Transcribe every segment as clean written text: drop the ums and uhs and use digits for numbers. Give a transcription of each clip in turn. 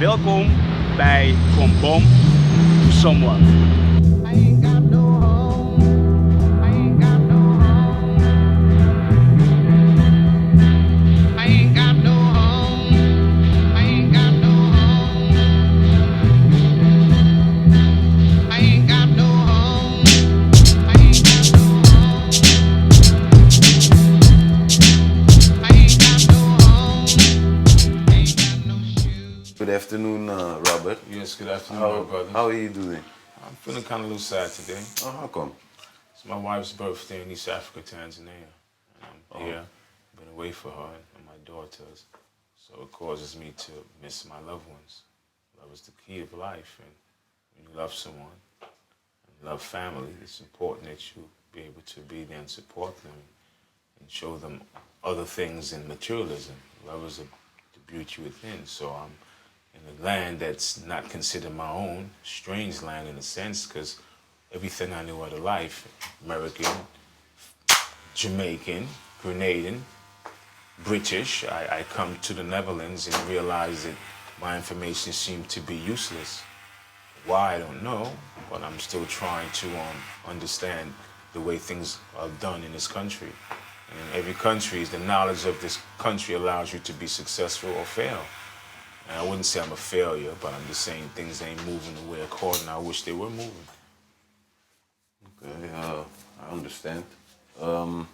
Welkom bij From Bomb to Someone. I ain't got no home. I ain't got no home. I ain't got no home. I ain't got no home. I ain't got no home. I ain't got no home. I ain't got no home. Ain't got no shoes. Good afternoon, Robert. Yes, good afternoon, my brother. How are you doing? I'm feeling kind of a little sad today. Oh, how come? It's my wife's birthday in East Africa, Tanzania. And I'm here, been away for her and my daughters. So it causes me to miss my loved ones. Love is the key of life. And when you love someone and love family, it's important that you be able to be there and support them and show them other things than materialism. Love is the beauty within. So I'm in a land that's not considered my own, strange land in a sense, because everything I knew of the life, American, Jamaican, Grenadian, British, I come to the Netherlands and realize that my information seemed to be useless. Why, I don't know, but I'm still trying to understand the way things are done in this country. And in every country, the knowledge of this country allows you to be successful or fail. And I wouldn't say I'm a failure, but I'm just saying things ain't moving the way according I wish they were moving. Okay, I understand. How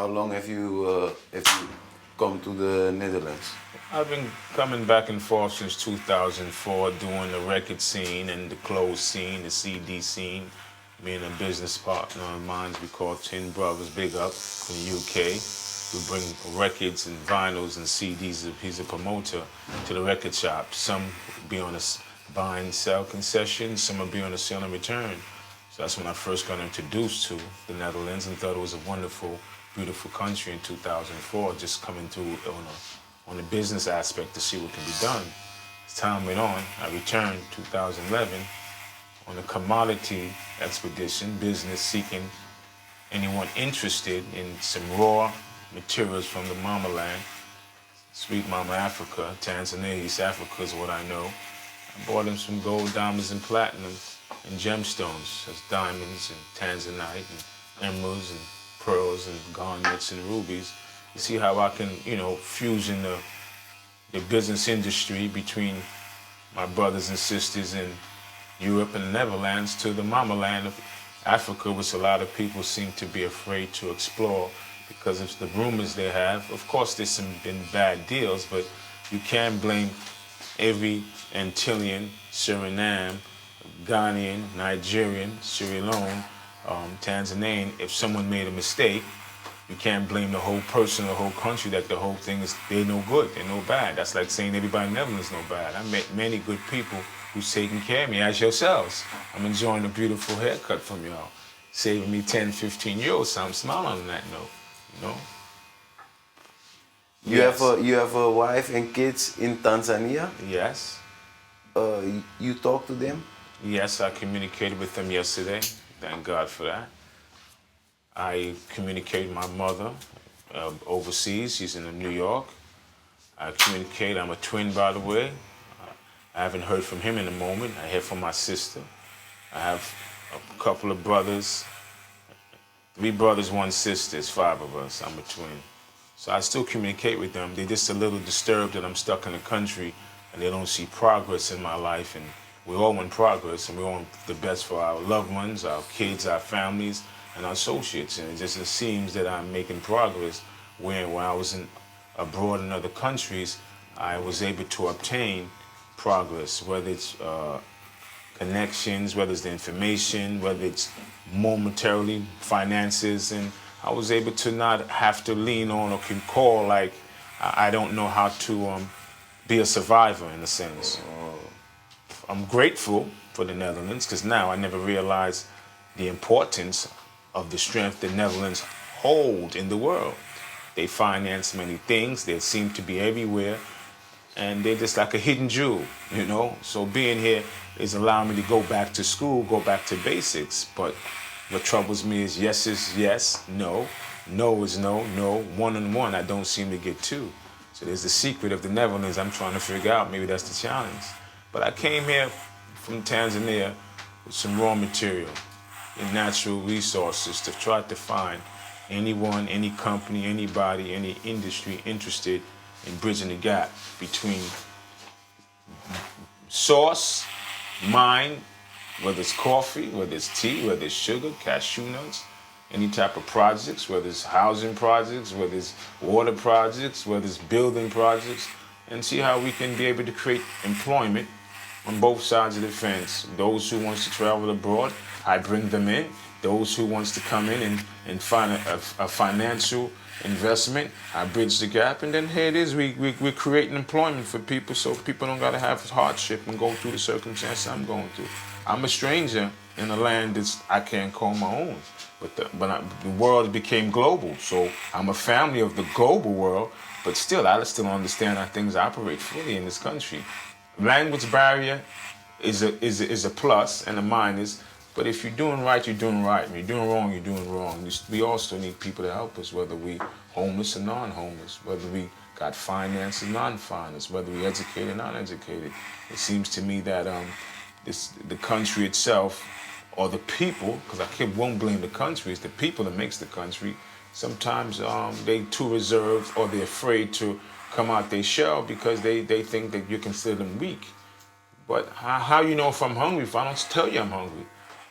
long have you come to the Netherlands? I've been coming back and forth since 2004, doing the record scene and the clothes scene, the CD scene. Me and a business partner of mine, we call Tin Brothers, big up in the UK. We bring records and vinyls and CDs. He's a promoter to the record shop. Some be on a buy and sell concession, some will be on a sell and return. So that's when I first got introduced to the Netherlands and thought it was a wonderful, beautiful country in 2004, just coming through on the business aspect to see what can be done. As time went on, I returned 2011 on a commodity expedition, business seeking anyone interested in some raw materials from the Mama Land, sweet Mama Africa, Tanzania, East Africa is what I know. I bought him some gold, diamonds, and platinum and gemstones. That's diamonds and tanzanite and emeralds and pearls and garnets and rubies. You see how I can, fusion the business industry between my brothers and sisters in Europe and the Netherlands to the Mama Land of Africa, which a lot of people seem to be afraid to explore because of the rumors they have. Of course, there's been bad deals, but you can't blame every Antillean, Suriname, Ghanaian, Nigerian, Sierra Leone, Tanzanian. If someone made a mistake, you can't blame the whole person, the whole country, that the whole thing is, they're no good, they're no bad. That's like saying everybody in the Netherlands is no bad. I met many good people who's taking care of me, as yourselves. I'm enjoying a beautiful haircut from y'all, saving me 10, 15 euros, so I'm smiling on that note, You have a wife and kids in Tanzania? Yes. You talk to them? Yes, I communicated with them yesterday. Thank God for that. I communicated with my mother overseas. She's in New York. I communicate. I'm a twin, by the way. I haven't heard from him in a moment. I hear from my sister. I have a couple of brothers. 3 brothers, 1 sister. It's 5 of us. I'm a twin. So I still communicate with them. They're just a little disturbed that I'm stuck in the country and they don't see progress in my life. And we all want progress and we want the best for our loved ones, our kids, our families, and our associates. And it seems that I'm making progress when I was abroad in other countries, I was able to obtain progress, whether it's connections, whether it's the information, whether it's momentarily finances, and I was able to not have to lean on or can call like I don't know how to be a survivor in a sense. I'm grateful for the Netherlands because now I never realized the importance of the strength the Netherlands hold in the world. They finance many things, they seem to be everywhere, and they're just like a hidden jewel, So being here is allowing me to go back to school, go back to basics. But what troubles me is yes, no is no, no, 1 and 1 I don't seem to get 2. So there's the secret of the Netherlands I'm trying to figure out. Maybe that's the challenge. But I came here from Tanzania with some raw material and natural resources to try to find anyone, any company, anybody, any industry interested in bridging the gap between source, mine, whether it's coffee, whether it's tea, whether it's sugar, cashew nuts, any type of projects, whether it's housing projects, whether it's water projects, whether it's building projects, and see how we can be able to create employment on both sides of the fence. Those who wants to travel abroad, I bring them in. Those who wants to come in and find a financial investment, I bridge the gap. And then here it is, we're creating employment for people so people don't got to have hardship and go through the circumstances I'm going through. I'm a stranger in a land that I can't call my own. But the world became global, so I'm a family of the global world, but still, I still don't understand how things operate fully in this country. Language barrier is a plus and a minus, but if you're doing right, you're doing right. If you're doing wrong, you're doing wrong. We also need people to help us, whether we homeless or non-homeless, whether we got finance or non-finance, whether we educated or non-educated. It seems to me that the country itself, or the people, because won't blame the country, it's the people that makes the country. Sometimes they too reserved or they're afraid to come out their shell because they think that you consider them weak. But how you know if I'm hungry if I don't tell you I'm hungry?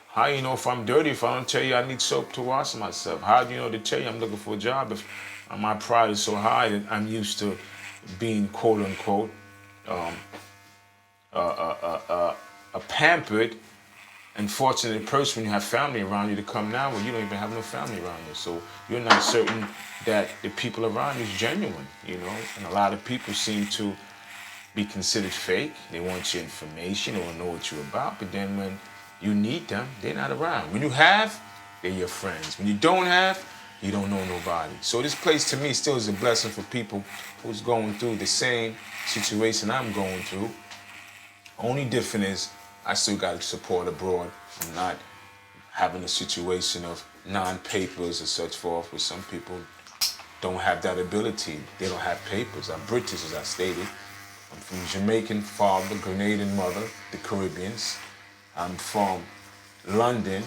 How you know if I'm dirty if I don't tell you I need soap to wash myself? How do you know to tell you I'm looking for a job if my pride is so high that I'm used to being quote unquote a pampered and fortunate person when you have family around you to come now when you don't even have no family around you. So you're not certain that the people around you is genuine, you know? And a lot of people seem to be considered fake. They want your information, they want to know what you're about, but then when you need them, they're not around. When you have, they're your friends. When you don't have, you don't know nobody. So this place to me still is a blessing for people who's going through the same situation I'm going through. Only difference is I still got support abroad. I'm not having a situation of non-papers or such forth, where some people don't have that ability. They don't have papers. I'm British, as I stated. I'm from Jamaican father, Grenadian mother, the Caribbeans. I'm from London,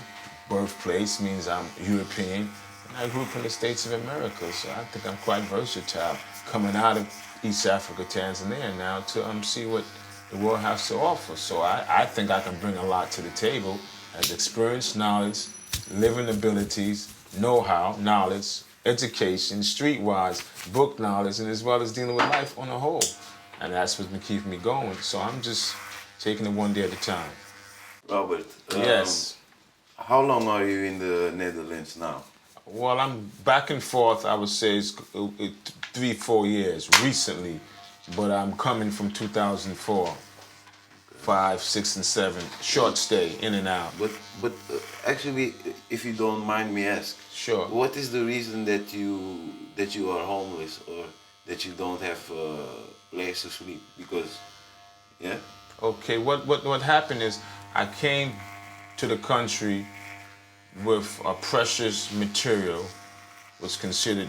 birthplace, means I'm European. And I grew up in the States of America, so I think I'm quite versatile. Coming out of East Africa, Tanzania now to see what the world has to offer. So I think I can bring a lot to the table as experience, knowledge, living abilities, know-how, knowledge, education, streetwise, book knowledge, and as well as dealing with life on a whole. And that's what's been keeping me going. So I'm just taking it one day at a time. Robert, Yes. how long are you in the Netherlands now? Well, I'm back and forth, I would say, it's 3-4 years recently, but I'm coming from 2004, 5, 6, and 7. Short stay, in and out. But actually, if you don't mind me ask, Sure. what is the reason that you are homeless or that you don't have a place to sleep? Because, yeah. Okay, what happened is I came to the country with a precious material, was considered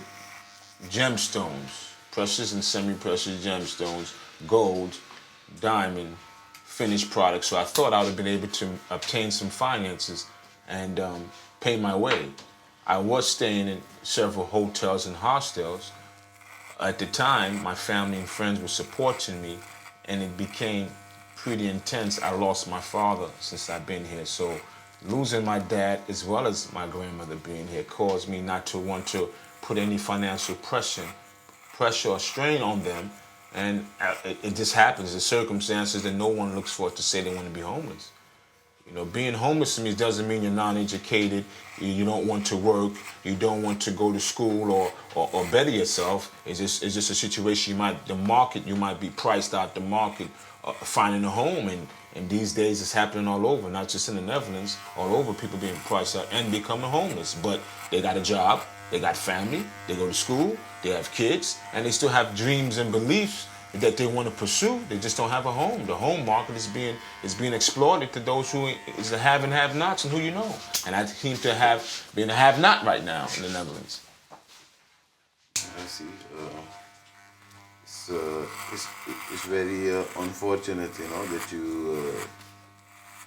gemstones, precious and semi-precious gemstones, gold, diamond, finished product. So I thought I would have been able to obtain some finances and pay my way. I was staying in several hotels and hostels. At the time, my family and friends were supporting me, and it became pretty intense. I lost my father since I've been here, so losing my dad as well as my grandmother being here caused me not to want to put any financial pressure or strain on them, and it just happens. The circumstances that no one looks for to say they want to be homeless. You know, being homeless to me doesn't mean you're non-educated, you don't want to work, you don't want to go to school or better yourself. It's just a situation you might be priced out the market, finding a home, and these days it's happening all over, not just in the Netherlands, all over people being priced out and becoming homeless. But they got a job, they got family, they go to school, they have kids, and they still have dreams and beliefs that they want to pursue. They just don't have a home. The home market is being exploited to those who is the have and have-nots and who you know. And I seem to have been a have-not right now in the Netherlands. I see. it's very unfortunate, you know,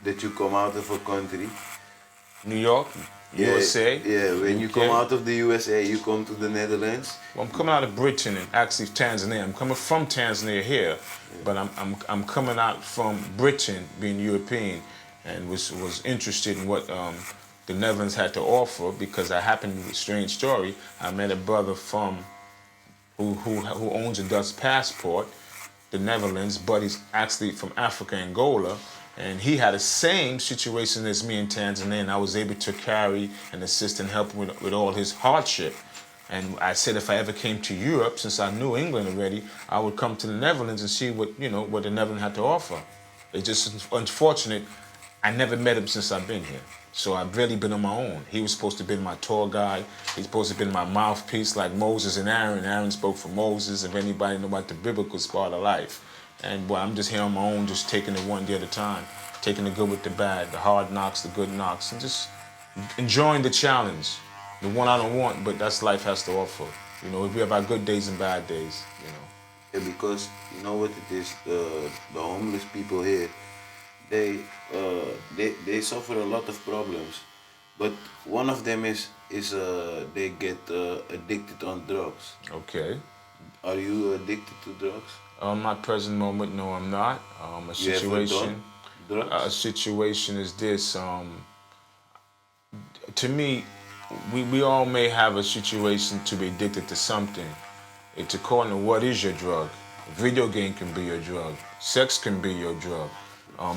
that you come out of a country. New York, Yeah, USA, yeah. When you come UK. out of the USA, you come to the Netherlands. Well, I'm coming out of Britain and actually Tanzania. I'm coming from Tanzania here, but I'm coming out from Britain, being European, and was interested in what the Netherlands had to offer because I happened to, a strange story. I met a brother from who owns a Dutch passport, the Netherlands, but he's actually from Africa, Angola, and he had the same situation as me in Tanzania, and I was able to carry and assist and help with all his hardship. And I said if I ever came to Europe, since I knew England already, I would come to the Netherlands and see what what the Netherlands had to offer. It's just unfortunate. I never met him since I've been here. So I've really been on my own. He was supposed to be my tour guide. He's supposed to be my mouthpiece like Moses and Aaron. Aaron spoke for Moses. If anybody know about the biblical part of life. And boy, I'm just here on my own, just taking it one day at a time. Taking the good with the bad, the hard knocks, the good knocks, and just enjoying the challenge. The one I don't want, but that's life has to offer. You know, we have our good days and bad days, you know. Yeah, because you know what it is, the homeless people here, they they suffer a lot of problems, but one of them is they get addicted on drugs. Okay. Are you addicted to drugs? My present moment, no, I'm not. A You ever done situation, a drugs? situation is this. To me, we all may have a situation to be addicted to something. It's according to what is your drug. A video game can be your drug. Sex can be your drug.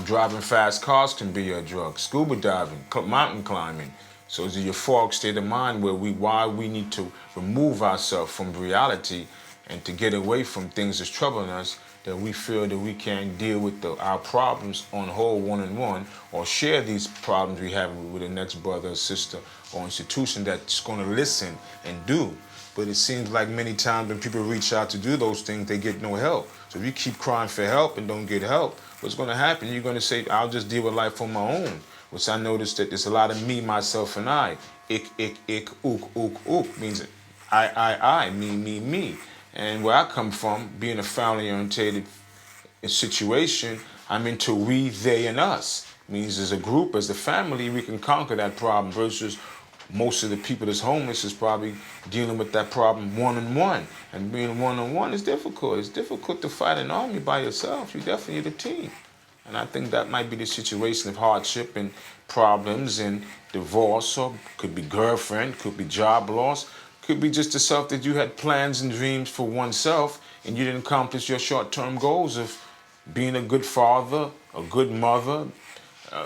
Driving fast cars can be your drug. Scuba diving, mountain climbing. So it's a euphoric state of mind where why we need to remove ourselves from reality and to get away from things that's troubling us, that we feel that we can deal with our problems on whole one-on-one, or share these problems we have with the next brother or sister or institution that's going to listen and do. But it seems like many times when people reach out to do those things, they get no help. So if you keep crying for help and don't get help, what's going to happen? You're going to say, I'll just deal with life on my own. Which I noticed that there's a lot of me, myself, and I. Ik, ook means I, me. And where I come from, being a family-oriented situation, I'm into we, they, and us. Means as a group, as a family, we can conquer that problem versus most of the people that's homeless is probably dealing with that problem one-on-one. And being one-on-one is difficult. It's difficult to fight an army by yourself. You definitely need a team. And I think that might be the situation of hardship and problems and divorce, or could be girlfriend, could be job loss, could be just the self that you had plans and dreams for oneself and you didn't accomplish your short-term goals of being a good father, a good mother,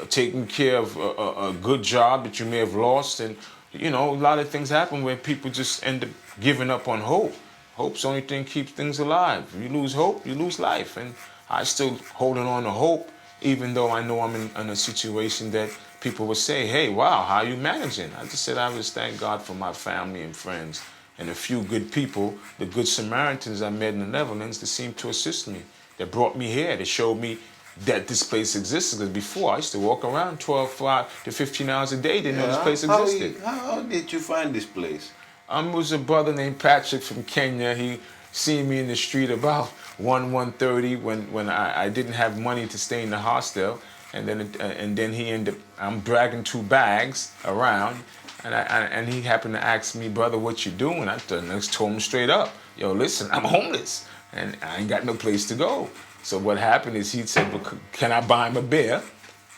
taking care of a good job that you may have lost. And, a lot of things happen where people just end up giving up on hope. Hope's the only thing keeps things alive. If you lose hope, you lose life. And I still holding on to hope, even though I know I'm in a situation that people would say, hey, wow, how are you managing? I just said I just thank God for my family and friends and a few good people, the good Samaritans I met in the Netherlands that seemed to assist me, that brought me here, that showed me that this place existed. Because before I used to walk around 5 to 15 hours a day, didn't know this place existed. How did you find this place? It was a brother named Patrick from Kenya. He seen me in the street about 1:30 when I didn't have money to stay in the hostel, and then he ended up, I'm dragging 2 bags around, and he happened to ask me, brother, what you doing? I told him straight up, yo, listen, I'm homeless and I ain't got no place to go. So what happened is he said, well, can I buy him a beer?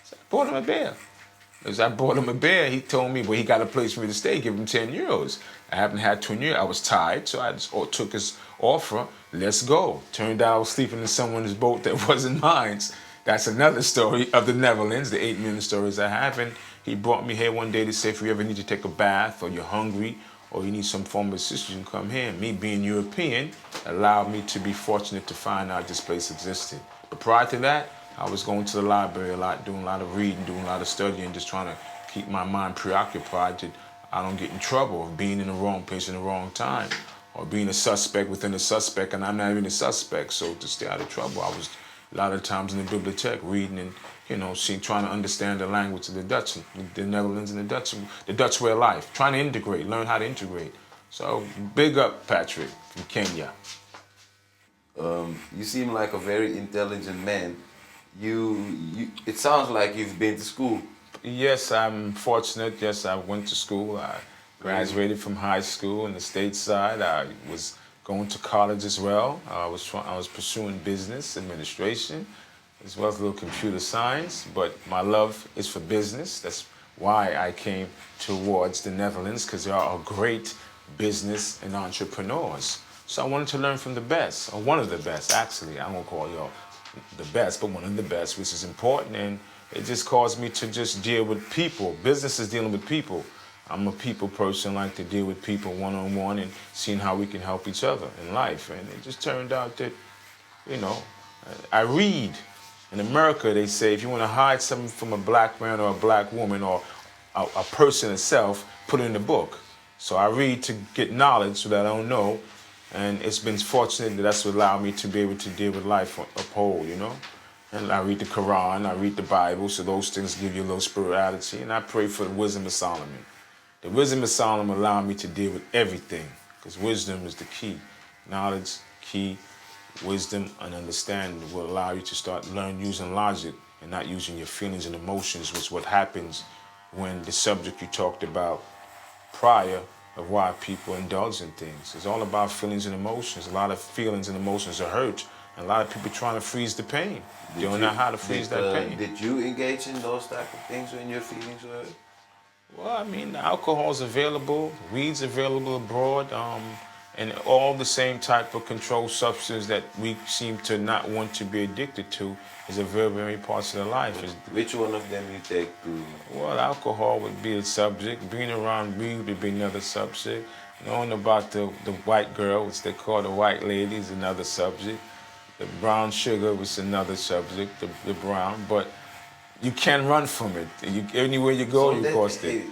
So I bought him a beer. As I bought him a beer, he told me, well, he got a place for me to stay, give him 10 euros. I haven't had 20 euros. I was tired, so I just took his offer. Let's go. Turned out I was sleeping in someone's boat that wasn't mine. That's another story of the Netherlands, the 8 million stories I have. And he brought me here one day to say, if you ever need to take a bath, or you're hungry, or you need some form of assistance, you can come here. Me being European allowed me to be fortunate to find out this place existed. But prior to that, I was going to the library a lot, doing a lot of reading, doing a lot of studying, just trying to keep my mind preoccupied that I don't get in trouble of being in the wrong place in the wrong time, or being a suspect within a suspect and I'm not even a suspect. So to stay out of trouble, I was a lot of times in the bibliothèque reading and, trying to understand the language of the Dutch, the Netherlands and the Dutch way of life, trying to integrate, learn how to integrate. So big up Patrick from Kenya. You seem like a very intelligent man. It sounds like you've been to school. Yes, I'm fortunate. Yes, I went to school. I graduated from high school in the stateside. I was going to college as well. I was pursuing business administration as well as a little computer science. But my love is for business. That's why I came towards the Netherlands, because there are great business and entrepreneurs. So I wanted to learn from the best, or one of the best, actually. I won't call y'all the best, but one of the best, which is important. And it just caused me to just deal with people. Business is dealing with people. I'm a people person, like to deal with people one-on-one and seeing how we can help each other in life. And it just turned out that, you know, I read. In America, they say if you want to hide something from a black man or a black woman or a person itself, put it in a book. So I read to get knowledge so that I don't know. And it's been fortunate that that's what allowed me to be able to deal with life up whole, you know. And I read the Quran, I read the Bible, so those things give you a little spirituality. And I pray for the wisdom of Solomon. The wisdom of Solomon allowed me to deal with everything, because wisdom is the key. Knowledge, key, wisdom, and understanding will allow you to start using logic and not using your feelings and emotions, which is what happens when the subject you talked about prior of why people indulge in things. It's all about feelings and emotions. A lot of feelings and emotions are hurt, and a lot of people trying to freeze the pain. They don't know how to freeze that pain. Did you engage in those type of things when your feelings were hurt? Well, I mean, alcohol's available, weed's available abroad, and all the same type of controlled substance that we seem to not want to be addicted to is a very, very part of the life. Which one of them you take to? Well, alcohol would be a subject. Being around weed would be another subject. Knowing about the white girl, which they call the white lady, is another subject. The brown sugar was another subject, the brown. But you can't run from it. Anywhere you go, you cost it.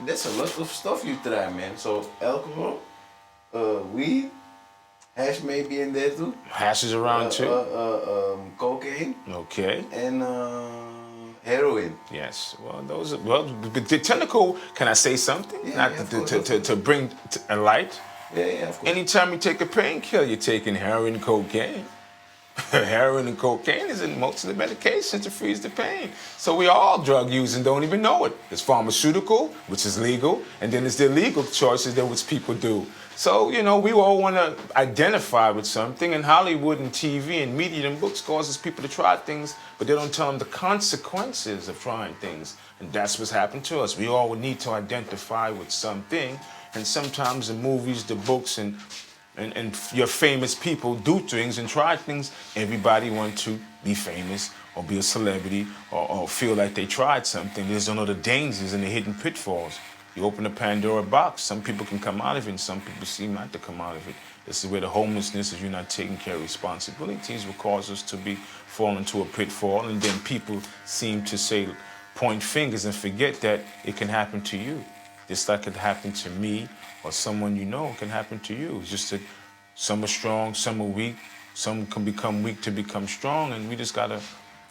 That's a lot of stuff you try, man. So alcohol, weed, hash may be in there too. Hash is around too. Cocaine. Okay. And heroin. Yes. Well, those are, well, the technical, can I say something? Yeah, Not yeah, to bring a light. Yeah, of course. Anytime you take a painkiller, you're taking heroin, cocaine. Heroin and cocaine is in most of the medications to freeze the pain. So we all drug users don't even know it. There's pharmaceutical, which is legal, and then there's the illegal choices that which people do. So, you know, we all want to identify with something, and Hollywood and TV and media and books causes people to try things, but they don't tell them the consequences of trying things. And that's what's happened to us. We all need to identify with something, and sometimes the movies, the books, and your famous people do things and try things. Everybody want to be famous or be a celebrity or feel like they tried something. They just don't know the dangers and the hidden pitfalls. You open a Pandora box, some people can come out of it and some people seem not to come out of it. This is where the homelessness, if you're not taking care of responsibilities, will cause us to fall into a pitfall. And then people seem to point fingers and forget that it can happen to you. Just like it happened to me or someone you know, can happen to you. It's just that some are strong, some are weak. Some can become weak to become strong, and we just gotta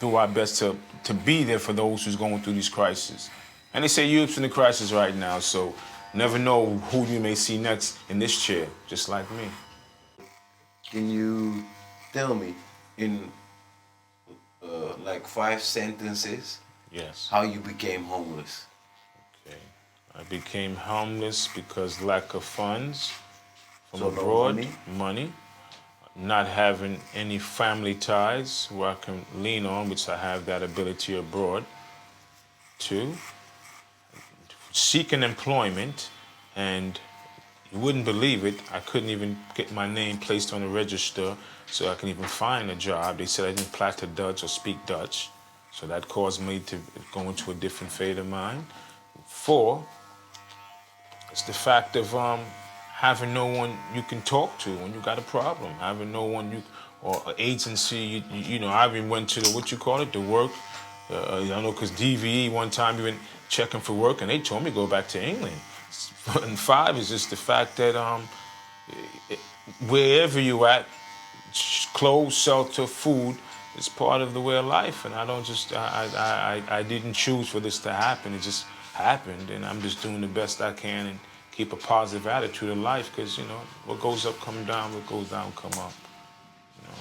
do our best to be there for those who's going through these crises. And they say Europe's in the crisis right now, so never know who you may see next in this chair, just like me. Can you tell me in like 5 sentences Yes. how you became homeless? Okay. I became homeless because lack of funds from So no abroad, money, not having any family ties where I can lean on, which I have that ability abroad. 2, seeking employment, and you wouldn't believe it, I couldn't even get my name placed on the register so I can even find a job. They said I didn't platter Dutch or speak Dutch, so that caused me to go into a different fate of mine. 4, it's the fact of having no one you can talk to when you got a problem, having no one or an agency, you know, I even went to the work, I know, because DVE one time even checking for work, and they told me to go back to England. And 5 is just the fact that wherever you at, clothes, shelter, food is part of the way of life. And I didn't choose for this to happen. It just happened, and I'm just doing the best I can and keep a positive attitude in life, because, you know, what goes up, come down, what goes down, come up. You know.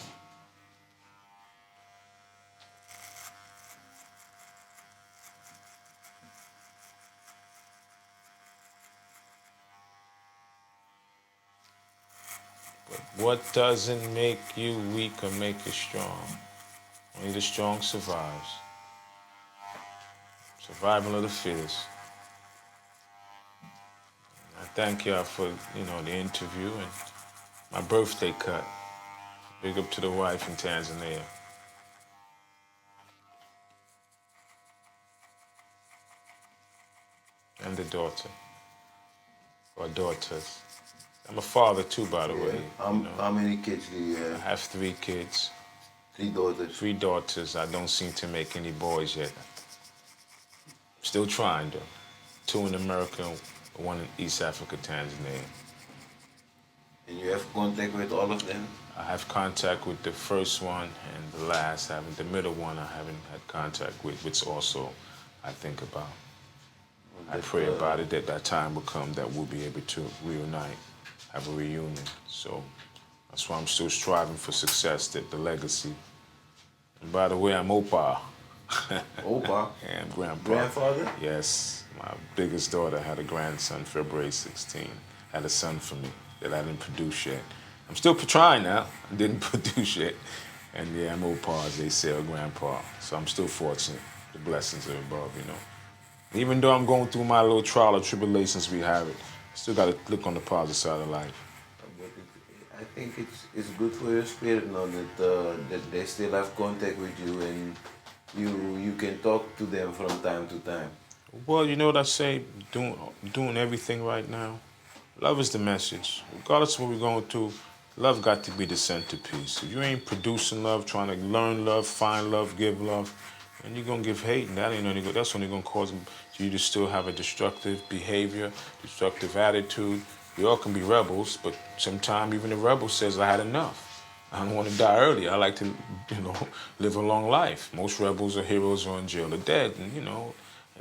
What doesn't make you weak or make you strong? Only the strong survives. Survival of the fittest. I thank y'all for, the interview and my birthday cut. Big up to the wife in Tanzania. And the daughter. Or daughters. I'm a father too, by the way. How many kids do you I have? have 3 kids. 3 daughters. 3 daughters. I don't seem to make any boys yet. Still trying though. 2 in America, 1 in East Africa, Tanzania. And you have contact with all of them? I have contact with the first one and the last. The middle one I haven't had contact with, which also I think about. I pray about it that that time will come that we'll be able to reunite, have a reunion. So that's why I'm still striving for success, the legacy. And by the way, I'm Opa. Opa? Yeah, I'm Grandpa. Grandfather? Yes. My biggest daughter had a grandson February 16. Had a son for me that I didn't produce yet. I'm still trying now. I didn't produce yet. And yeah, I'm Opa, as they say, or Grandpa. So I'm still fortunate. The blessings are above, Even though I'm going through my little trial or tribulations, we have it. Still got to look on the positive side of life. But I think it's good for your spirit now that they still have contact with you and you can talk to them from time to time. Well, you know what I say? Doing everything right now. Love is the message. Regardless of what we're going through, love got to be the centerpiece. If you ain't producing love, trying to learn love, find love, give love, and you're gonna give hate, and that's only gonna cause you to still have a destructive behavior, destructive attitude. We all can be rebels, but sometimes even the rebel says, I had enough. I don't want to die early. I like to, live a long life. Most rebels or heroes are in jail or dead, and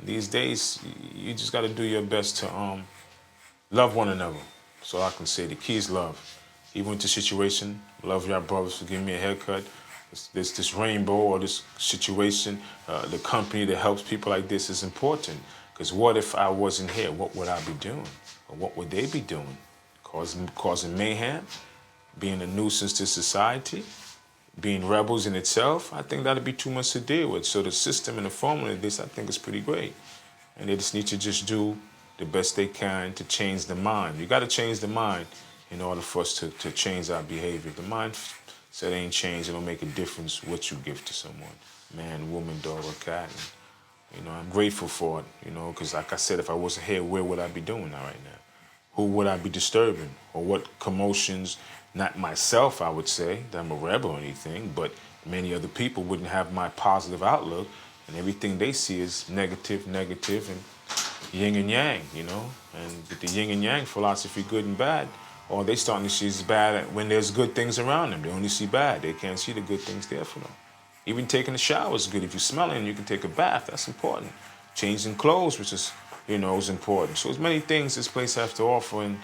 these days you just got to do your best to love one another. So I can say the key is love. Even with the situation, love your brothers for giving me a haircut. This rainbow or this situation, the company that helps people like this is important. Because what if I wasn't here? What would I be doing? Or what would they be doing? Causing mayhem? Being a nuisance to society? Being rebels in itself? I think that'd be too much to deal with. So the system and the formula of this, I think, is pretty great. And they just need to just do the best they can to change the mind. You got to change the mind in order for us to change our behavior. The mind said ain't changed. It'll make a difference what you give to someone. Man, woman, dog, or cat. And, I'm grateful for it, because like I said, if I wasn't here, where would I be doing now right now? Who would I be disturbing? Or what commotions, not myself, I would say, that I'm a rebel or anything, but many other people wouldn't have my positive outlook, and everything they see is negative, and yin and yang, And with the yin and yang philosophy, good and bad, or they starting to see it's bad when there's good things around them. They only see bad. They can't see the good things there for them. Even taking a shower is good. If you're smelling, you can take a bath. That's important. Changing clothes, which is, is important. So there's many things this place has to offer, and,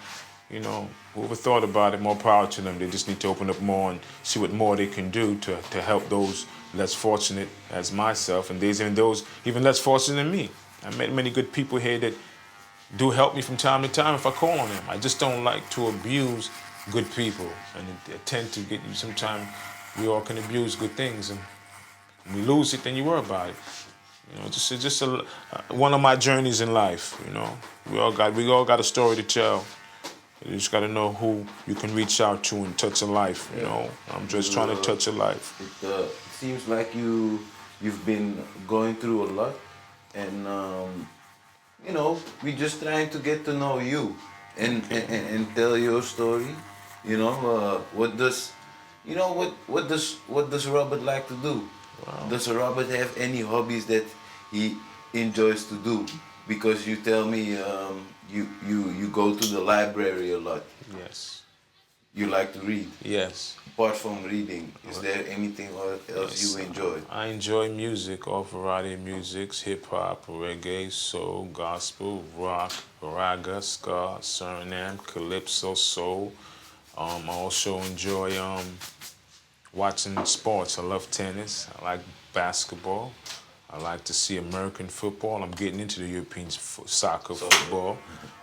whoever thought about it, more power to them. They just need to open up more and see what more they can do to help those less fortunate as myself, and there's even those even less fortunate than me. I met many good people here that do help me from time to time if I call on them. I just don't like to abuse good people, and it tend to get you. Sometimes we all can abuse good things, and when we lose it, then you worry about it. Just one of my journeys in life. We all got a story to tell. You just got to know who you can reach out to and touch a life. I'm just trying to touch a life. It seems like you've been going through a lot, and we're just trying to get to know you and tell your story. What does Robert like to do? Wow. Does Robert have any hobbies that he enjoys to do? Because you tell me you go to the library a lot. Yes. You like to read. Yes. Apart from reading, is there anything else Yes. you enjoy? I enjoy music, all variety of musics, hip hop, reggae, soul, gospel, rock, raga, ska, Suriname, calypso, soul. I also enjoy watching sports. I love tennis. I like basketball. I like to see American football. I'm getting into the European soccer football.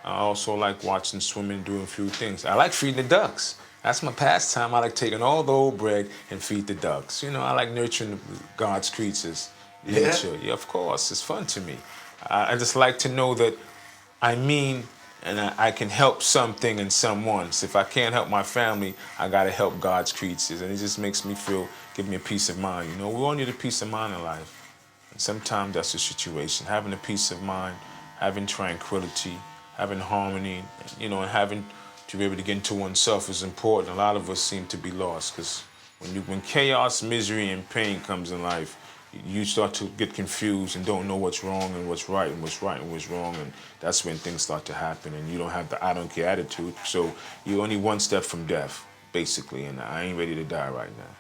I also like watching swimming, doing a few things. I like feeding the ducks. That's my pastime. I like taking all the old bread and feed the ducks. You know, I like nurturing God's creatures, Yeah? nature. Yeah, of course, it's fun to me. I just like to know that I mean, and I can help something and someone. So if I can't help my family, I gotta help God's creatures, and it just makes me feel, give me a peace of mind. You know, we all need a peace of mind in life. And sometimes that's the situation. Having a peace of mind, having tranquility, having harmony, you know, and having to be able to get into oneself is important. A lot of us seem to be lost because when chaos, misery, and pain comes in life, you start to get confused and don't know what's wrong and what's right and what's right and what's wrong, and that's when things start to happen. And you don't have the I don't care attitude, so you're only one step from death, basically. And I ain't ready to die right now.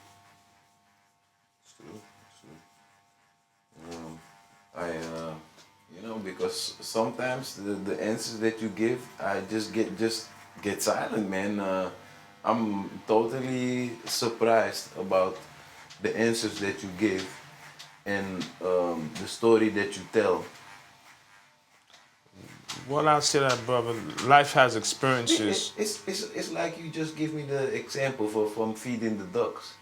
It's true. It's true. I, you know, because sometimes the answers that you give, I just get silent, man. I'm totally surprised about the answers that you give and the story that you tell. Well, I'll say that, brother. Life has It- experiences. it's like you just give me the example from feeding the ducks.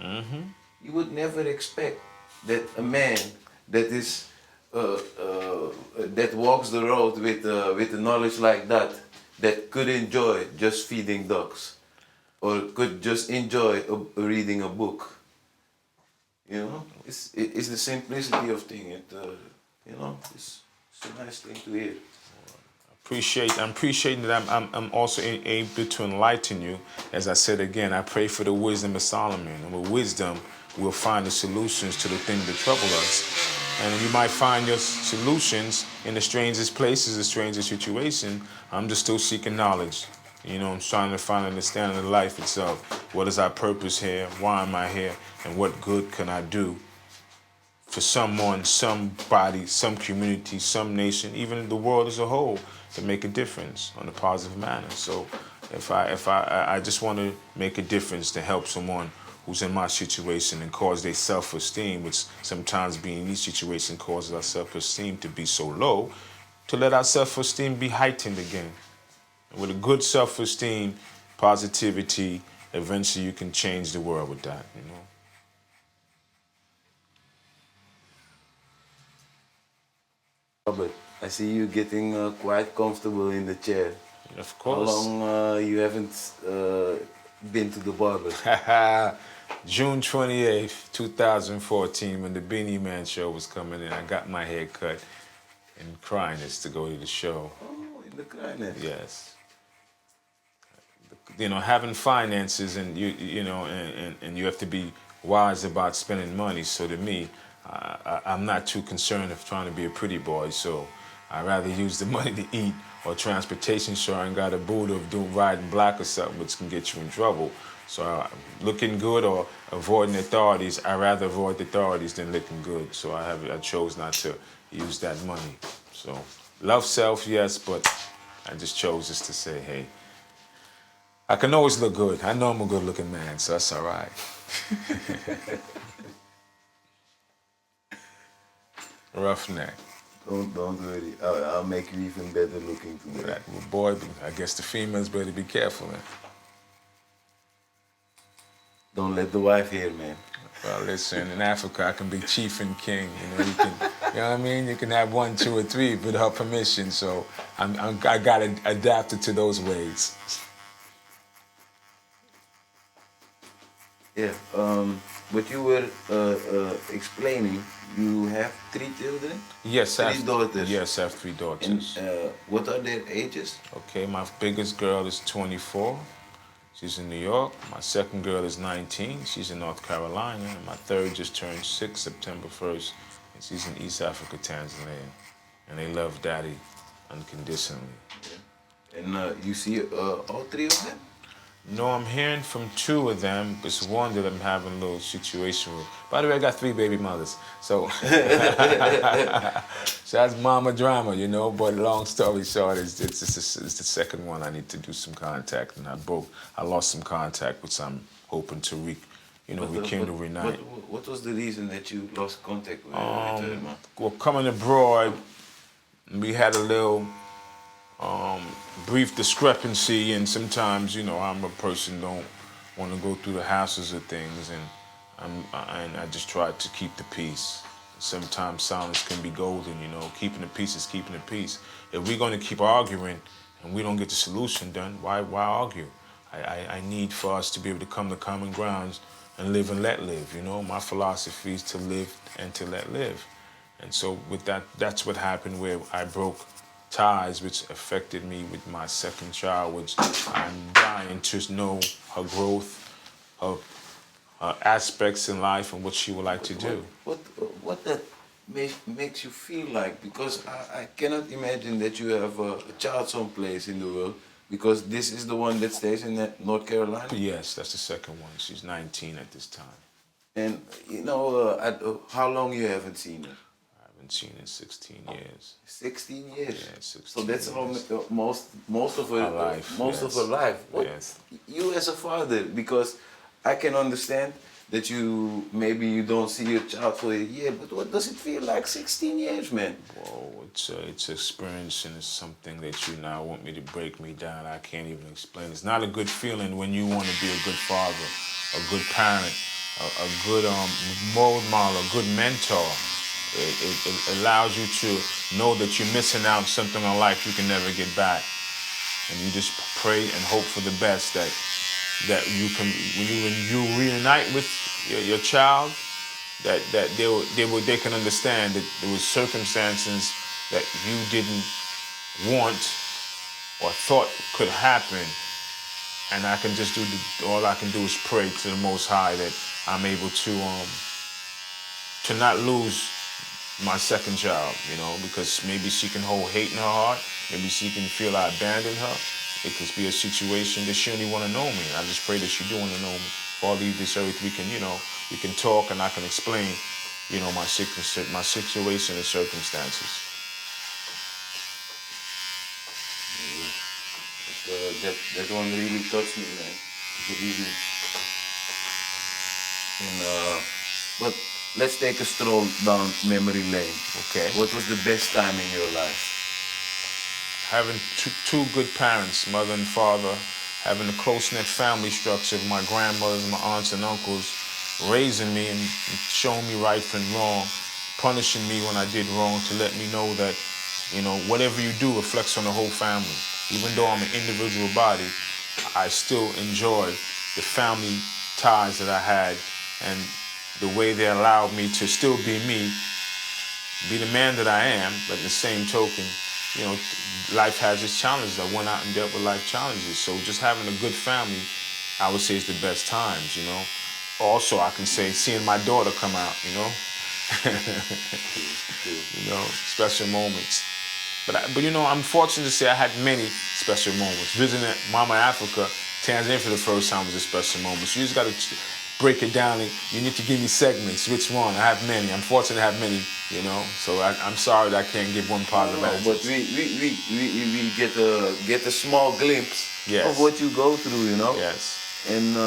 You would never expect that a man that is that walks the road with a knowledge like that, that could enjoy just feeding ducks, or could just enjoy reading a book. You know, it's the simplicity of thing. You know, it's a nice thing to hear. I'm appreciating that I'm also able to enlighten you. As I said again, I pray for the wisdom of Solomon. And with wisdom, we'll find the solutions to the things that trouble us. And you might find your solutions in the strangest places, the strangest situation. I'm just still seeking knowledge. You know, I'm trying to find understanding of life itself. What is our purpose here? Why am I here? And what good can I do for someone, somebody, some community, some nation, even the world as a whole, to make a difference on a positive manner. So I just want to make a difference to help someone who's in my situation and cause their self-esteem, which sometimes being in these situations causes our self-esteem to be so low, to let our self-esteem be heightened again. With a good self-esteem, positivity, eventually you can change the world with that, you know. Robert, I see you getting quite comfortable in the chair. Of How course. long you haven't been to the barber? June 28th, 2014, when the Beanie Man show was coming in, I got my hair cut in Cryness to go to the show. Oh, in the kindness. Yes. You know, having finances and you know, and you have to be wise about spending money. So to me, I'm not too concerned of trying to be a pretty boy. So I'd rather use the money to eat or transportation, so I ain't got a boot of doing riding black or something, which can get you in trouble. So looking good or avoiding authorities, I'd rather avoid the authorities than looking good. So I chose not to use that money. So love self, yes, but I just chose just to say, hey, I can always look good. I know I'm a good-looking man, so that's all right. Roughneck. Don't worry. I'll make you even better looking today. That boy, I guess the females better be careful. Man. Don't let the wife hear, man. Well, listen, in Africa, I can be chief and king. You know, you know what I mean? You can have 1, 2, or 3 with her permission. So I got to adapt it to those ways. Yeah. What you were explaining, you have 3 children? Yes, I 3 have, daughters. Yes, I have 3 And daughters. what are their ages? Okay, my biggest girl is 24. She's in New York. My second girl is 19. She's in North Carolina. And my third just turned 6 September 1st. And she's in East Africa, Tanzania. And they love daddy unconditionally. And you see all 3 of them? No, I'm hearing from 2 of them. It's one that I'm having a little situation with. By the way, I got 3 baby mothers. So, so that's mama drama, you know. But long story short, it's the second one I need to do some contact. And I lost some contact, which I'm hoping to rekindle, reunite. What was the reason that you lost contact with her, man? Well, coming abroad, we had a little brief discrepancy, and sometimes, you know, I'm a person don't want to go through the hassles of things, and I just try to keep the peace. Sometimes silence can be golden, you know. Keeping the peace is keeping the peace. If we're going to keep arguing and we don't get the solution done, why argue? I need for us to be able to come to common grounds and live and let live, you know. My philosophy is to live and to let live. And so with that, that's what happened where I broke ties, which affected me with my second child, which I'm dying to know her growth, her aspects in life and what she would like to do. What that makes you feel like? Because I cannot imagine that you have a child someplace in the world, because this is the one that stays in North Carolina. Yes, that's the second one. She's 19 at this time. And you know, how long you haven't seen her? I haven't seen her in 16 years. 16 years. Yeah, 16 So that's years. most of her life. most of her life. What, Yes. you as a father, because I can understand that maybe you don't see your child for a year, but what does it feel like 16 years, man? Whoa, it's experience, and it's something that you now want me to break me down. I can't even explain. It's not a good feeling when you want to be a good father, a good parent, a good role model, a good mentor. It allows you to know that you're missing out on something in life you can never get back. And you just pray and hope for the best that you can, when you reunite with your child, that they can understand that there was circumstances that you didn't want or thought could happen, and I can just all I can do is pray to the Most High that I'm able to not lose my second child, you know, because maybe she can hold hate in her heart, maybe she can feel I abandoned her. It could be a situation that she only want to know me. I just pray that she do want to know me. For all these this earth, we can talk and I can explain, you know, my situation and circumstances. That one really touched me, man. Really. And, but let's take a stroll down memory lane. Okay. What was the best time in your life? Having two good parents, mother and father, having a close-knit family structure, my grandmothers, my aunts and uncles, raising me and showing me right from wrong, punishing me when I did wrong to let me know that, you know, whatever you do reflects on the whole family. Even though I'm an individual body, I still enjoy the family ties that I had and the way they allowed me to still be me, be the man that I am, but at the same token, you know, life has its challenges. I went out and dealt with life challenges. So just having a good family, I would say, is the best times, you know. Also, I can say seeing my daughter come out, you know. You know, special moments. But you know, I'm fortunate to say I had many special moments. Visiting Mama Africa, Tanzania for the first time was a special moment. So you just got to break it down, and you need to give me segments. Which one? I have many. I'm fortunate to have many, you know. So I'm sorry that I can't give one positive answer. But we get a small glimpse Yes. of what you go through, you know. Yes. And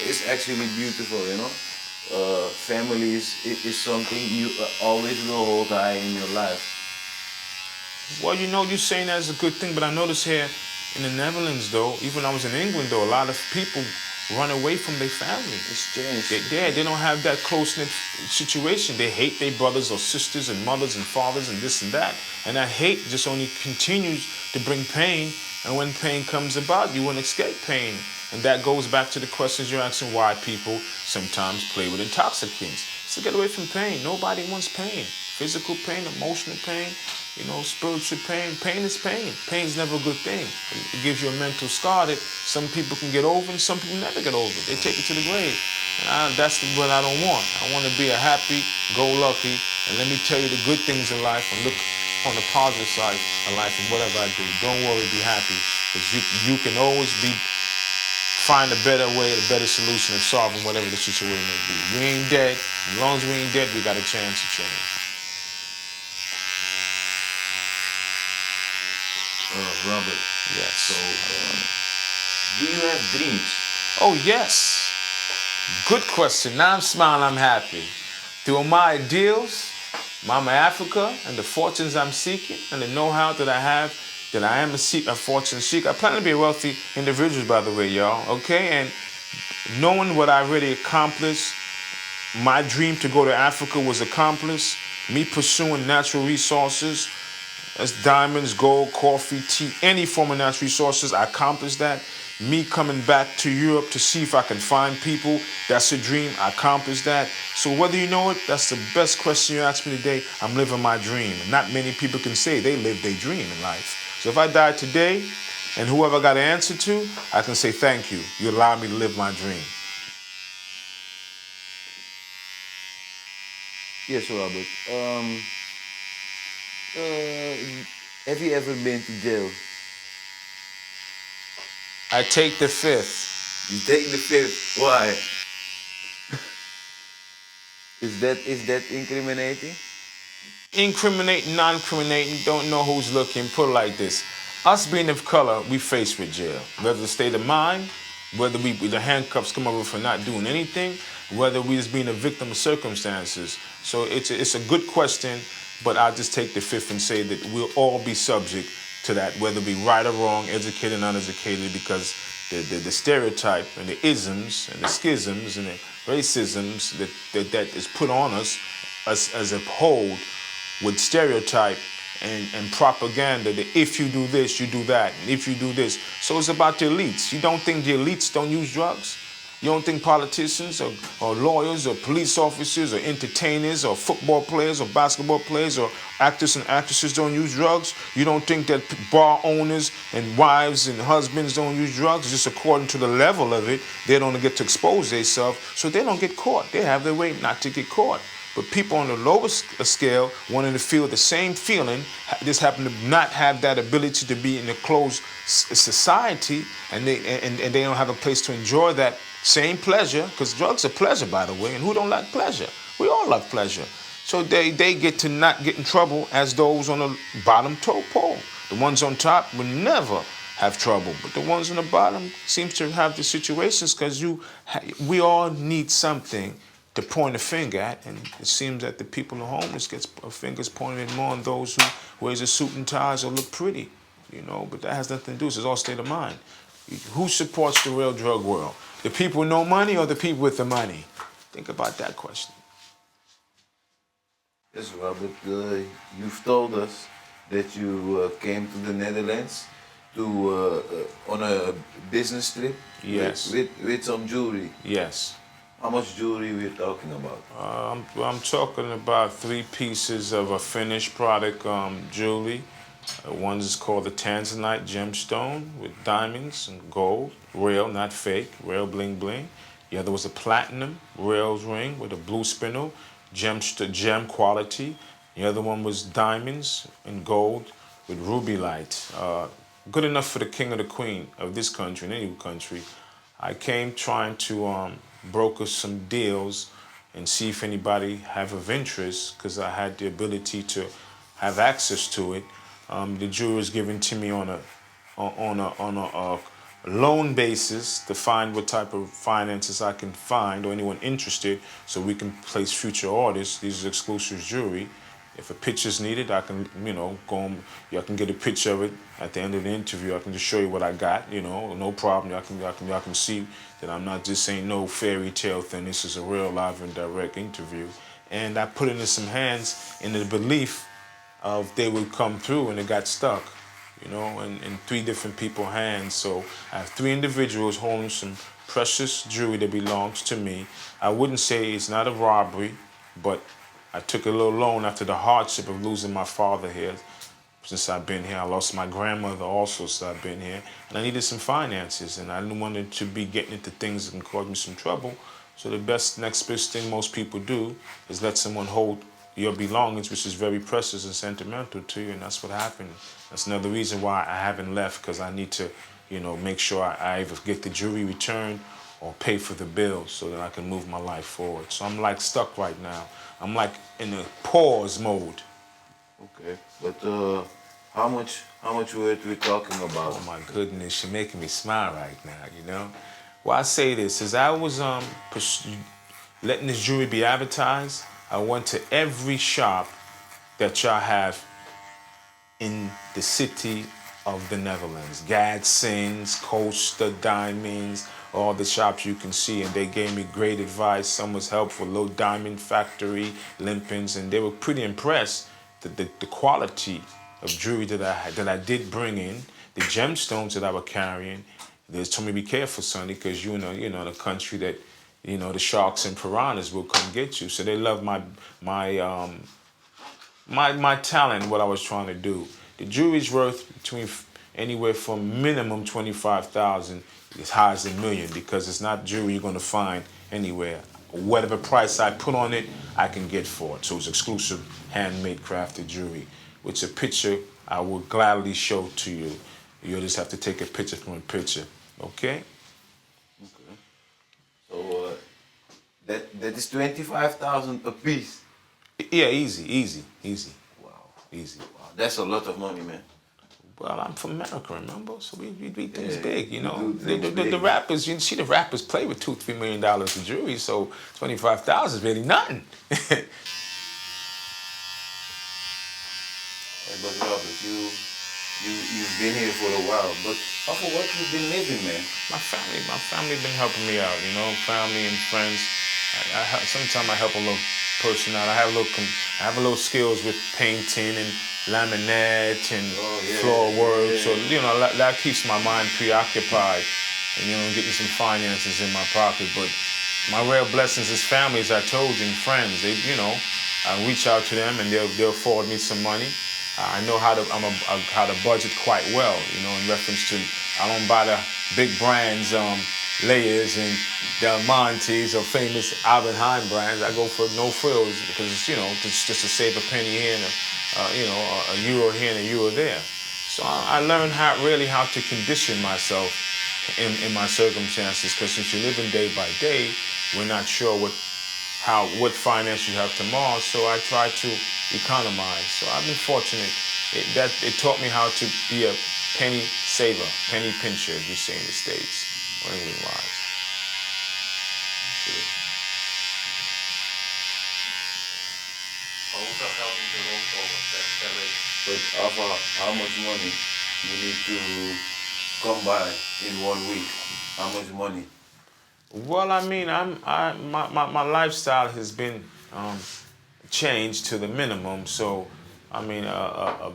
it's actually beautiful, you know. Family is something you always will hold high in your life. Well, you know, you're saying that's a good thing, but I notice here in the Netherlands, though, even when I was in England, though, a lot of people run away from their family. It's changed. They don't have that close-knit situation. They hate their brothers or sisters and mothers and fathers and this and that. And that hate just only continues to bring pain. And when pain comes about, you won't escape pain. And that goes back to the questions you're asking, why people sometimes play with intoxicants. It's to get away from pain. Nobody wants pain. Physical pain, emotional pain, you know, spiritual pain. Pain is pain. Pain is never a good thing. It gives you a mental scar that some people can get over and some people never get over. They take it to the grave. And that's what I don't want. I want to be a happy, go-lucky, and let me tell you the good things in life and look on the positive side of life and whatever I do. Don't worry, be happy. Because you can always find a better way, a better solution of solving whatever the situation may be. We ain't dead. As long as we ain't dead, we got a chance to change. Robert. Yes. So, do you have dreams? Oh, yes. Good question. Now I'm smiling, I'm happy. Through my ideals, Mama Africa, and the fortunes I'm seeking, and the know-how that I have, that I am a fortune seeker. I plan to be a wealthy individual, by the way, y'all, okay? And knowing what I already accomplished, my dream to go to Africa was accomplished. Me pursuing natural resources, as diamonds, gold, coffee, tea, any form of natural resources, I accomplished that. Me coming back to Europe to see if I can find people, that's a dream, I accomplished that. So whether you know it, that's the best question you asked me today. I'm living my dream. Not many people can say they live their dream in life. So if I died today, and whoever I got an answer to, I can say thank you. You allowed me to live my dream. Yes, Robert. Have you ever been to jail? I take the fifth. You take the fifth. Why? Is that incriminating? Incriminating, non-incriminating, don't know who's looking. Put it like this. Us being of color, we faced with jail. Whether the state of mind, whether the handcuffs come over for not doing anything, whether we just being a victim of circumstances. So it's a good question, but I'll just take the fifth and say that we'll all be subject to that, whether we right or wrong, educated or uneducated, because the stereotype and the isms and the schisms and the racisms that is put on us as a whole with stereotype and propaganda that if you do this, you do that, and if you do this. So it's about the elites. You don't think the elites don't use drugs? You don't think politicians or lawyers or police officers or entertainers or football players or basketball players or actors and actresses don't use drugs? You don't think that bar owners and wives and husbands don't use drugs? Just according to the level of it, they don't get to expose themselves, so they don't get caught. They have their way not to get caught. But people on the lowest scale wanting to feel the same feeling, just happen to not have that ability to be in a closed society, and they don't have a place to enjoy that same pleasure, because drugs are pleasure, by the way, and who don't like pleasure? We all love pleasure. So they get to not get in trouble as those on the bottom toe pole. The ones on top will never have trouble, but the ones on the bottom seems to have the situations because we all need something to point a finger at, and it seems that the people who are homeless gets fingers pointed more on those who wears a suit and ties or look pretty, but that has nothing to do. It's all state of mind. Who supports the real drug world? The people with no money or the people with the money? Think about that question. Yes, Robert. You've told us that you came to the Netherlands on a business trip. Yes. With some jewelry. Yes. How much jewelry we're talking about? I'm talking about 3 pieces of a finished product jewelry. One is called the Tanzanite gemstone with diamonds and gold, real, not fake, real bling bling. The other was a platinum real ring with a blue spindle, gem quality. The other one was diamonds and gold with ruby light. Good enough for the king or the queen of this country and any country. I came trying to broker some deals and see if anybody have of interest, because I had the ability to have access to it. The jewelry was given to me on a loan basis to find what type of finances I can find or anyone interested, so we can place future orders. These are exclusive jewelry. If a picture's needed, I can, go on, y'all can get a picture of it at the end of the interview. I can just show you what I got, no problem. Y'all can see that I'm not just saying no fairy tale thing. This is a real live and direct interview. And I put it in some hands in the belief of they would come through, and it got stuck, in 3 different people's hands. So I have 3 individuals holding some precious jewelry that belongs to me. I wouldn't say it's not a robbery, but I took a little loan after the hardship of losing my father here. Since I've been here, I lost my grandmother also since I've been here. And I needed some finances, and I didn't want it to be getting into things that can cause me some trouble. So the next best thing most people do is let someone hold your belongings, which is very precious and sentimental to you, and that's what happened. That's another reason why I haven't left, because I need to, make sure I either get the jewelry returned or pay for the bills so that I can move my life forward. So I'm like stuck right now. I'm like in a pause mode. Okay, but how much worth we talking about? Oh my goodness, you're making me smile right now, Why I say this is I was letting this jewelry be advertised. I went to every shop that y'all have in the city of the Netherlands. Gadsden's, Coaster, Diamonds, all the shops you can see, and they gave me great advice. Some was helpful, Low Diamond Factory, Limpins, and they were pretty impressed the quality of jewelry that I did bring in, the gemstones that I was carrying. They told me, be careful, sonny, because you know the country that, the sharks and piranhas will come get you. So they love my talent, what I was trying to do. The jewelry's worth between anywhere from minimum 25,000 as high as $1 million, because it's not jewelry you're gonna find anywhere. Whatever price I put on it, I can get for it. So it's exclusive, handmade, crafted jewelry. Which a picture I will gladly show to you. You'll just have to take a picture from a picture, okay? Okay. So that is 25,000 a piece. Yeah, easy. Wow. Easy. Wow. That's a lot of money, man. Well, I'm from America, remember? So we do things Yeah, big, you do things The big. rappers, you see the rappers play with $2-3 million of jewelry, so 25,000 is really nothing. Hey, but Robert, you've been here for a while, but off of what you've been living, man? My family been helping me out, family and friends. Sometimes I help a little person out. I have a little skills with painting and laminate and floor work. So that keeps my mind preoccupied, and getting some finances in my pocket. But my real blessings is family, as I told you, and friends. I reach out to them and they'll forward me some money. I know how to budget quite well, in reference to, I don't buy the big brands, Layers and Del Montes or famous Albert Heijn brands. I go for no frills because it's just to save a penny here and a euro here and a euro there. So I learned how to condition myself in my circumstances, because since you're living day by day, we're not sure what finance you have tomorrow. So I try to economize. So I've been fortunate. It taught me how to be a penny saver, penny pincher, as we say in the States, or England-wise. Hoeveel geld moet er rondkomen per week? But how much money you need to come by in 1 week? How much money? Well, I mean, my lifestyle has been changed to the minimum. So, I mean,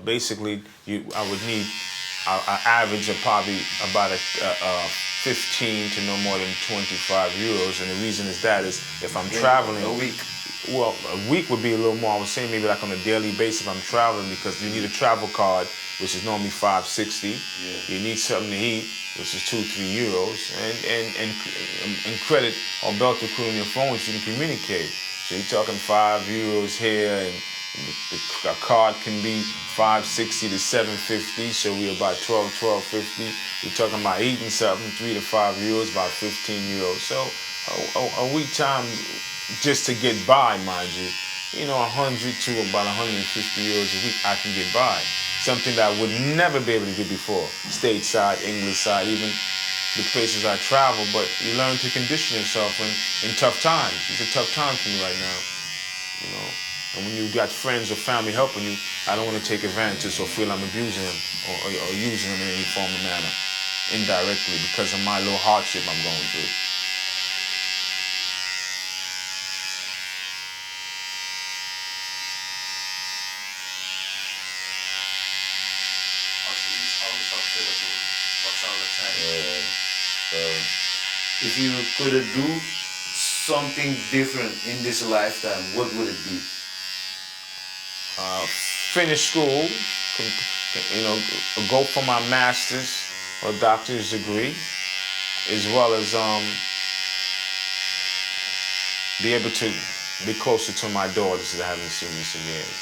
basically, I would need an average of probably about a 15 to no more than 25 euros. And the reason is if I'm traveling a week. Well, a week would be a little more. I was saying maybe like on a daily basis if I'm traveling, because you need a travel card, which is normally $5.60. Yeah. You need something to eat, which is 2-3 euros, and credit or belt to include on your phone so you can communicate. So you're talking 5 euros here, and a card can be $5.60 to $7.50. So we're about $12.50. We're talking about eating something, 3 to 5 euros, about 15 euros. So a week time, just to get by, mind you, 100 to about 150 euros a week I can get by. Something that I would never be able to do before. Stateside, English side, even the places I travel. But you learn to condition yourself in tough times. It's a tough time for me right now, And when you got friends or family helping you, I don't want to take advantage or feel I'm abusing them or using them in any form or manner, indirectly, because of my little hardship I'm going through. Als je iets anders had willen doen, wat zou dat zijn? If you could do something different in this lifetime, what would it be? Finish school, go for my master's or doctor's degree, as well as be able to be closer to my daughters that I haven't seen in some years.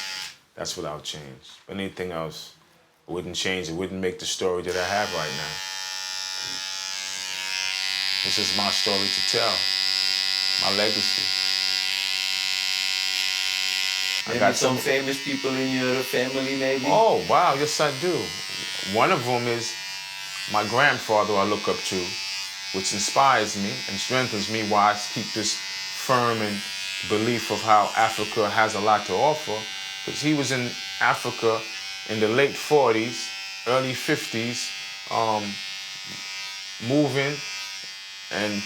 That's what I'll change. But anything else wouldn't change. It wouldn't make the story that I have right now. This is my story to tell, my legacy. Maybe got some famous people in your family, maybe? Oh, wow, yes I do. One of them is my grandfather I look up to, which inspires me and strengthens me while I keep this firm and belief of how Africa has a lot to offer. Because he was in Africa in the late 40s, early 50s, moving and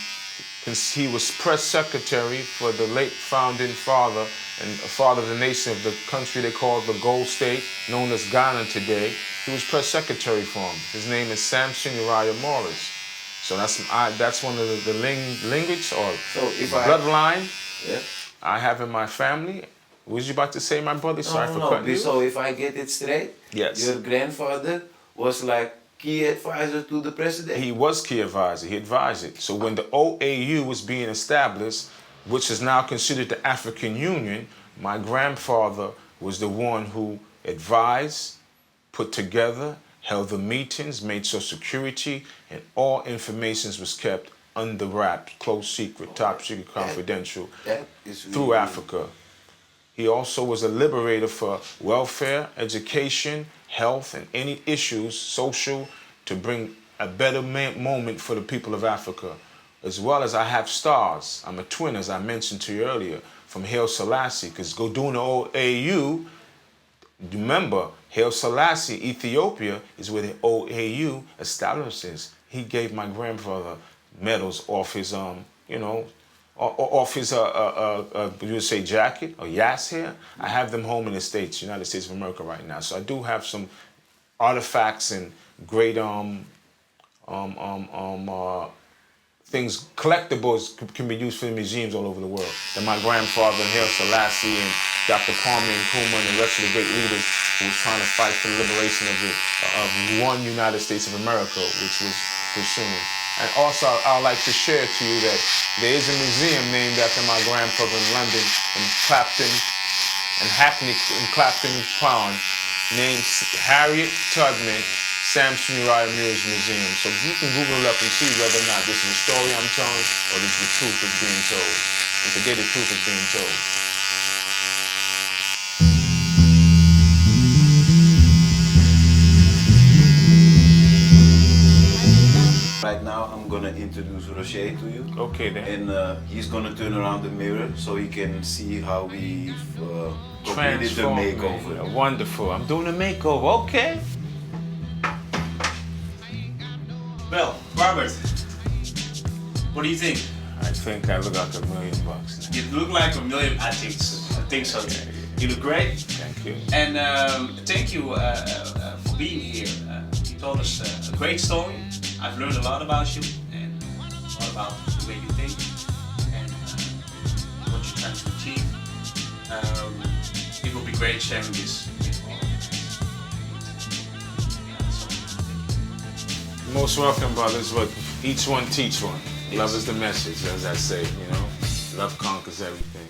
he was press secretary for the late founding father and father of the nation of the country they called the Gold State, known as Ghana today. He was press secretary for him. His name is Samson Uriah Morris. So that's one of the lineage or bloodline I have in my family. What was you about to say, my brother? Sorry for cutting you. So if I get it straight, yes, your grandfather was like key advisor to the president? He was key advisor. He advised it. So when the OAU was being established, which is now considered the African Union, my grandfather was the one who advised, put together, held the meetings, made sure security and all information was kept under wraps, close secret, top secret, confidential, that is really through Africa. He also was a liberator for welfare, education, health, and any issues, social, to bring a better moment for the people of Africa. As well as I have stars. I'm a twin, as I mentioned to you earlier, from Haile Selassie, because go doing the OAU, remember, Haile Selassie, Ethiopia, is where the OAU establishes. He gave my grandfather medals off his, off his, you would say jacket or yas hair. I have them home in the States, United States of America right now. So I do have some artifacts and great things, collectibles can be used for the museums all over the world. That my grandfather, Haile Selassie, and Dr. Kwame Nkrumah, and the rest of the great leaders who was trying to fight for the liberation of one United States of America, which was pursuing. And also, I'd like to share to you that there is a museum named after my grandfather in London, in Clapton, and Hackney, in Clapton Town, named Harriet Tubman Samson Uriah Muir's Museum. So you can Google it up and see whether or not this is a story I'm telling or this is the truth that's being told. And today the truth is being told. Right now, I'm gonna introduce Rocher to you. Okay then. And he's gonna turn around the mirror so he can see how we've completed the makeover. Me. Wonderful. I'm doing a makeover. Okay. Well, Robert, what do you think? I think I look like $1 million now. You look like $1 million. I think so. Yeah. You look great. Thank you. And thank you for being here. You told us a great story. I've learned a lot about you and a lot about the way you think and what you're trying to achieve. It will be great sharing this with all of us. So, thank you. Most welcome, brothers, but each one teach one. Yes. Love is the message, as I say, Love conquers everything.